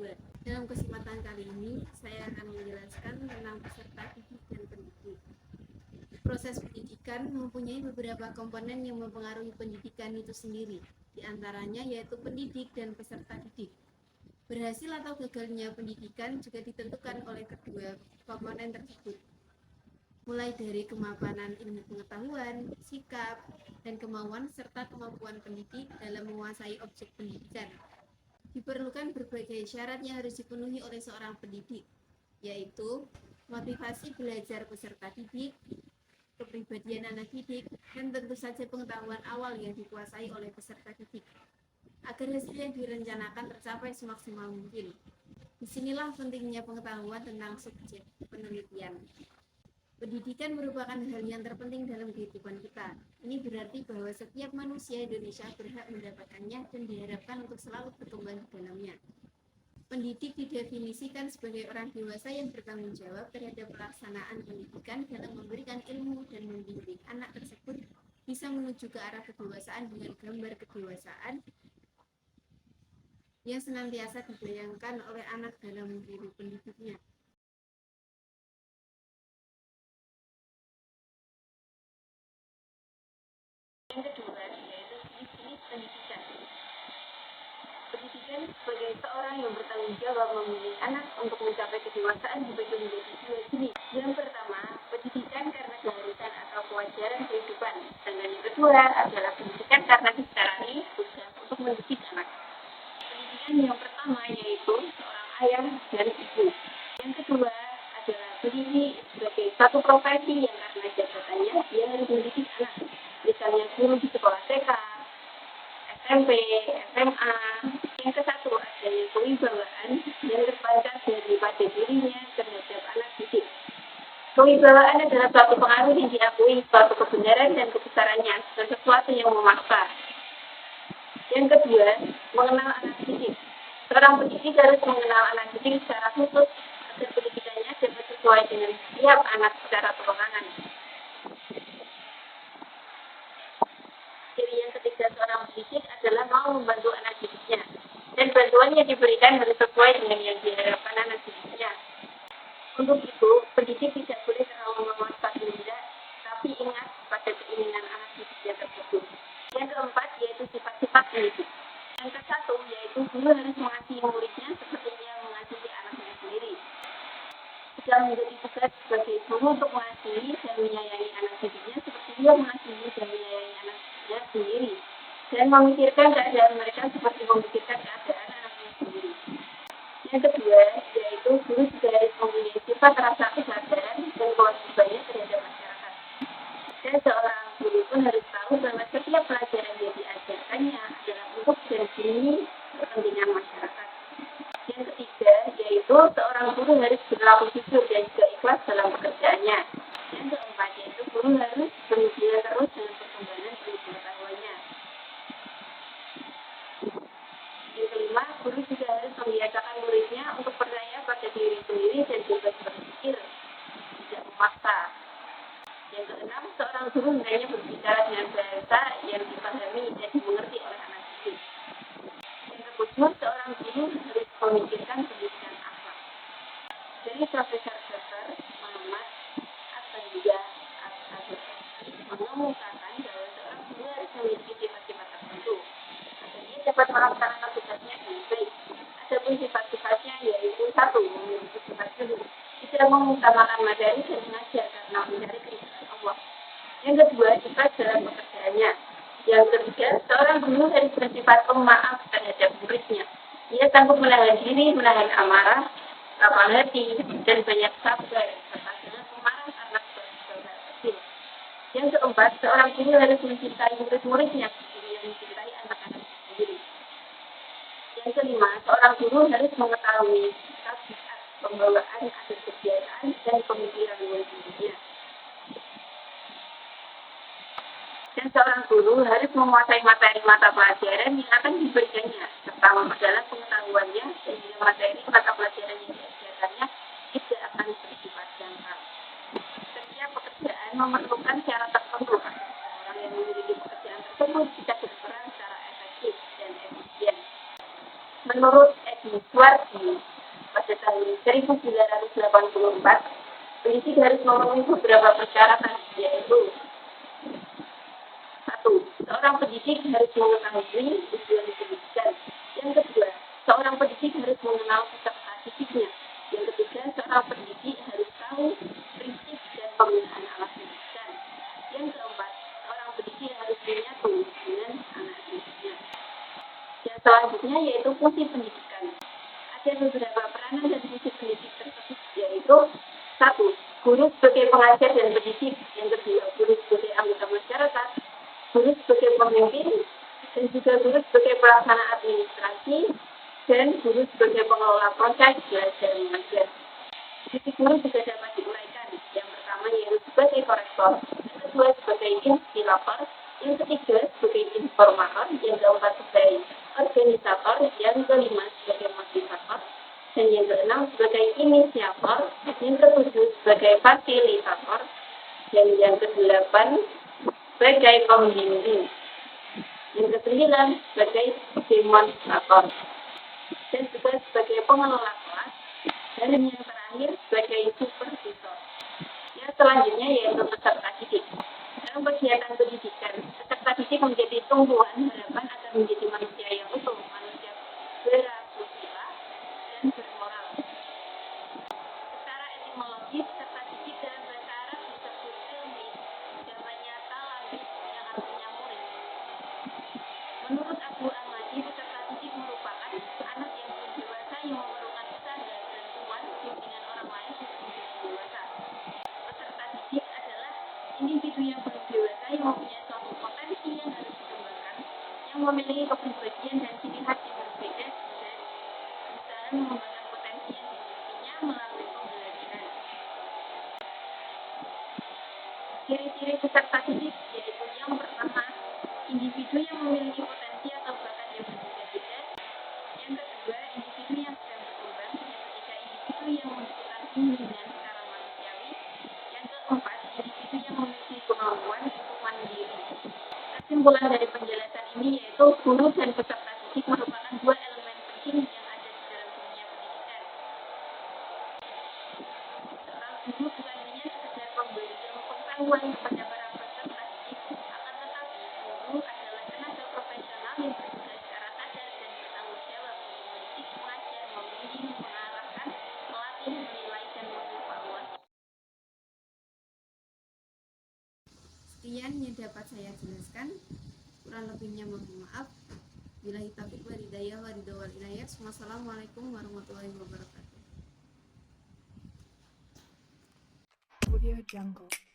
kedua. Dalam kesempatan kali ini, saya akan menjelaskan tentang peserta didik dan pendidik. Proses pendidikan mempunyai beberapa komponen yang mempengaruhi pendidikan itu sendiri, di antaranya yaitu pendidik dan peserta didik. Berhasil atau gagalnya pendidikan juga ditentukan oleh kedua komponen tersebut, mulai dari kemapanan ilmu pengetahuan, sikap, dan kemauan serta kemampuan pendidik dalam menguasai objek pendidikan. Diperlukan berbagai syarat yang harus dipenuhi oleh seorang pendidik, yaitu motivasi belajar peserta didik, kepribadian anak didik, dan tentu saja pengetahuan awal yang dikuasai oleh peserta didik, agar hasil yang direncanakan tercapai semaksimal mungkin. Disinilah pentingnya pengetahuan tentang subjek penelitian. Pendidikan merupakan hal yang terpenting dalam kehidupan kita. Ini berarti bahwa setiap manusia Indonesia berhak mendapatkannya dan diharapkan untuk selalu berkembang di dalamnya. Pendidik didefinisikan sebagai orang dewasa yang bertanggung jawab terhadap pelaksanaan pendidikan dalam memberikan ilmu dan membimbing anak tersebut bisa menuju ke arah kedewasaan dengan gambar kedewasaan yang senantiasa dibayangkan oleh anak dalam diri pendidiknya. Yang kedua yaitu jenis pendidikan. Pendidikan sebagai seorang yang bertanggung jawab membimbing anak untuk mencapai kedewasaan dibagi menjadi dua jenis. Yang pertama, pendidikan karena keharusan atau kewajaran kehidupan, dan yang kedua adalah pendidikan karena disecarani tugas untuk mendidik anak. Pendidikan yang pertama yaitu seorang ayah dan ibu. Yang kedua adalah pendidik sebagai satu profesi yang karena jabatannya dia harus mendidik anak. Misalnya guru di sekolah TK, SMP, SMA. Yang kesatu adanya kewibawaan yang terpancar daripada dirinya terhadap anak didik. Kewibawaan adalah suatu pengaruh yang diakui suatu kebenaran dan kebesarannya, dan sesuatu yang memaksa. Yang kedua, mengenal anak didik. Seorang pendidik harus mengenal anak didik secara khusus agar pendidikannya dapat sesuai dengan setiap anak secara perorangan. Ciri yang ketiga seorang pendidik adalah mau membantu anak didiknya, dan bantuan yang diberikan harus sesuai dengan yang diharapkan anak didiknya. Untuk itu, pendidik tidak boleh terlalu memaksa benda, tapi ingat pada keinginan anak didiknya tersebut. Yang keempat yaitu sifat-sifat pendidik. Yang kesatu yaitu guru harus mengasihi muridnya seperti ia mengasihi anaknya sendiri. Sudah menjadi tugas sebagai guru untuk mengasihi dan menyayangi anak didiknya seperti ia mengasihi dan menyayangi anaknya sendiri, dan memikirkan keadaan mereka seperti memikirkan keadaan anaknya sendiri. Yang kedua yaitu guru juga harus mempunyai sifat rasa kesadaran dan kewajibannya terhadap masyarakat. Dan seorang guru pun harus tahu bahwa setiap pelajaran yang diajarkannya adalah untuk dan demi kepentingan masyarakat. Yang ketiga yaitu seorang guru harus berlaku jujur dan juga ikhlas dalam pekerjaannya. Yang keempat yaitu guru harus berupaya terus dalam perkembangan pengetahuannya. Yang kelima, guru juga harus membiasakan muridnya untuk percaya pada diri sendiri dan bebas berpikir, tidak memaksa. Yang keenam, seorang guru hendaknya berbicara dengan bahasa yang dipahami dan dimengerti oleh anak didik. Yang ketujuh, seorang guru harus memikirkan pendidikan akhlak. Dari Profesor Dr. Muhammad At-Tanbiyah At-Tabrani mengemukakan bahwa seorang guru harus memiliki sifat-sifat tertentu agar dia dapat melaksanakan tugasnya dengan baik. Adapun sifat-sifatnya yaitu satu, memiliki sifat jujur, tidak mengutamakan materi dan mengajar karena mencari keridhaan Allah. Yang kedua, sifat dalam pekerjaannya. Yang ketiga, seorang guru harus bersifat pemaaf terhadap muridnya. Ia sanggup menahan diri, menahan amarah, lapang hati, dan banyak sabar serta dengan pemarah karena saudara kecil. Yang keempat, seorang guru harus mencintai murid-muridnya seperti yang mencintai anak-anak sendiri. Yang kelima, seorang guru harus mengetahui tabiat, pembawaan, adat kebiasaan, dan pemikiran murid-muridnya. Dan seorang guru harus menguasai materi mata pelajaran yang akan diberikannya, serta memperdalam pengetahuannya sehingga materi mata pelajaran yang diajarkannya tidak akan bersifat dangkal. Setiap pekerjaan memerlukan syarat tertentu. Orang yang memiliki pekerjaan tersebut bisa berperan secara efektif dan efisien. Menurut Edmund keluar pada tahun 1984, pendidik harus memenuhi beberapa persyaratan, yaitu: 1. Seorang pendidik harus mengetahui tujuan pendidikan. Yang kedua, seorang pendidik harus mengenal peserta didiknya. Yang ketiga, seorang pendidik harus tahu prinsip dan penggunaan alat pendidikan. Yang keempat, seorang pendidik harus menyatu dengan anak didiknya. Dan selanjutnya yaitu fungsi pendidikan. Ada beberapa peranan dan fungsi pendidik tersebut, yaitu: 1. Guru sebagai pengajar dan pendidik. Yang kedua, guru sebagai anggota masyarakat, guru sebagai pemimpin, dan juga guru sebagai pelaksana administrasi, dan guru sebagai pengelola proses belajar mengajar. Fungsi guru juga dapat diuraikan. Yang pertama yaitu sebagai korektor, yang kedua sebagai inspirator, yang ketiga sebagai informator, yang keempat sebagai organisator, yang kelima sebagai motivator, dan yang keenam sebagai inisiator, yang ketujuh sebagai fasilitator, dan yang kedelapan sebagai pembimbing, yang kesembilan sebagai demonstrator, dan juga sebagai pengelola kelas, dan yang terakhir sebagai supervisor. Yang selanjutnya yaitu peserta didik. Dalam kegiatan pendidikan, peserta didik menjadi tumbuhan harapan agar menjadi manusia yang utuh, manusia berasusila dan bermoral. Secara etimologi, peserta didik dalam bahasa Arab disebut tilmid, jamannya talamid, yang artinya murid. Menurut Abu Ahmadi, peserta didik merupakan anak yang belum dewasa yang memerlukan usaha dan bantuan bimbingan orang lain untuk menjadi dewasa. Peserta didik adalah individu yang belum dewasa yang mempunyai suatu potensi yang harus dikembangkan, yang memiliki kepribadian dan ciri khas yang berbeda dan berusaha mengembangkan potensi yang dimilikinya melalui pembelajaran. Ciri-ciri peserta didik yaitu: yang pertama, individu yang memiliki potensi atau bakat yang berbeda-beda. Yang kedua, individu yang sedang berkembang. Yang ketiga, individu yang membutuhkan bimbingan secara manusiawi. Yang keempat, individu yang memiliki kemampuan untuk mandiri. Kesimpulan dari penjelasan ini yaitu guru dan peserta didik merupakan dua elemen penting yang ada di dalam dunia pendidikan. Seorang guru bukan hanya sekedar pemberi ilmu pengetahuan kepada para peserta didik, akan tetapi guru adalah tenaga profesional yang bertugas secara sadar dan bertanggung jawab untuk mendidik, mengajar, membimbing, mengarahkan, melatih, menilai, dan mengevaluasi. Sekian yang dapat saya jelaskan. Kurang lebihnya mohon maaf. Billahi taufiq wal hidayah wa ridha wal inayah. Wassalamualaikum warahmatullahi wabarakatuh. Audio Jungle.